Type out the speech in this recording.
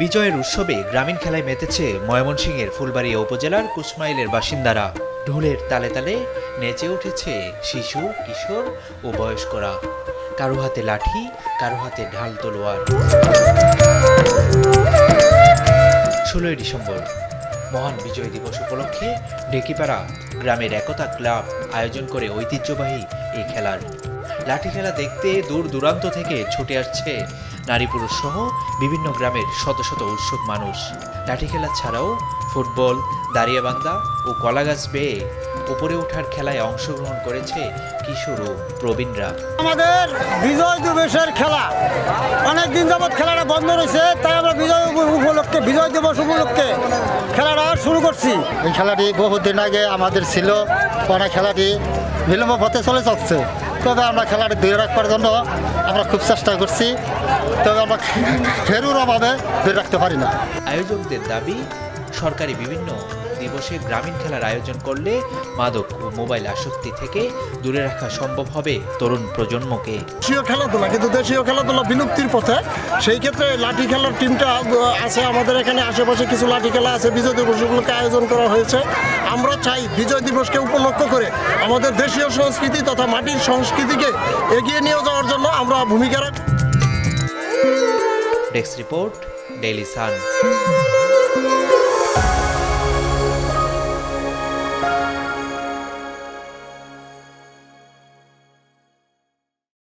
বিজয়ের উৎসবে গ্রামীণ খেলায় মেতেছে ময়মনসিংহের ফুলবাড়িয়া উপজেলার কুসমাইলের বাসিন্দারা। ঢোলের তালে তালে নেচে উঠেছে শিশু, কিশোর ও বয়স্করা। কারো হাতে লাঠি, কারো হাতে ঢাল তলোয়ার। 16ই ডিসেম্বর মহান বিজয় দিবস উপলক্ষে ঢেকিপাড়া গ্রামের একতা ক্লাব আয়োজন করে ঐতিহ্যবাহী এই খেলার। লাঠি খেলা দেখতে দূর দূরান্ত থেকে ছুটে আসছে নারী পুরুষ সহ বিভিন্ন গ্রামের শত শত উৎসুক মানুষ। লাঠি খেলা ছাড়াও ফুটবল, দাঁড়িয়াবান্ধা ও কলাগাছ বেয়ে উপরে ওঠার খেলায় অংশগ্রহণ করেছে কিশোর ও প্রবীণরা। আমাদের বিজয় দিবসের খেলা অনেকদিন যাবৎ খেলাটা বন্ধ রয়েছে, তাই আমরা বিজয় দিবস উপলক্ষে খেলাটা শুরু করছি। এই খেলাটি বহুদিন আগে আমাদের ছিল, পরে খেলাটি বিলম্ব পথে চলে যাচ্ছে। তবে আমরা খেলাটি ধরে রাখবার জন্য আমরা খুব চেষ্টা করছি, তবে আমরা ফেরুর অভাবে ধরে রাখতে পারি না। আয়োজকদের দাবি, সরকারি বিভিন্ন দিবসে গ্রামীণ খেলার আয়োজন করলে মাদক ও মোবাইল আসক্তি থেকে দূরে রাখা সম্ভব হবে তরুণ প্রজন্মকে। দেশীয় খেলাধুলা কিন্তু দেশীয় খেলাধুলা বিলুপ্তির পথে, সেই ক্ষেত্রে লাঠি খেলার টিমটা আছে আমাদের এখানে। আশেপাশে কিছু লাঠি খেলা আছে, বিজয় দিবসগুলোকে আয়োজন করা হয়েছে। আমরা চাই বিজয় দিবসকে উপলক্ষ করে আমাদের দেশীয় সংস্কৃতি তথা মাটির সংস্কৃতিকে এগিয়ে নিয়ে যাওয়ার জন্য আমরা ভূমিকা রাখি। Desk report, Daily Sun.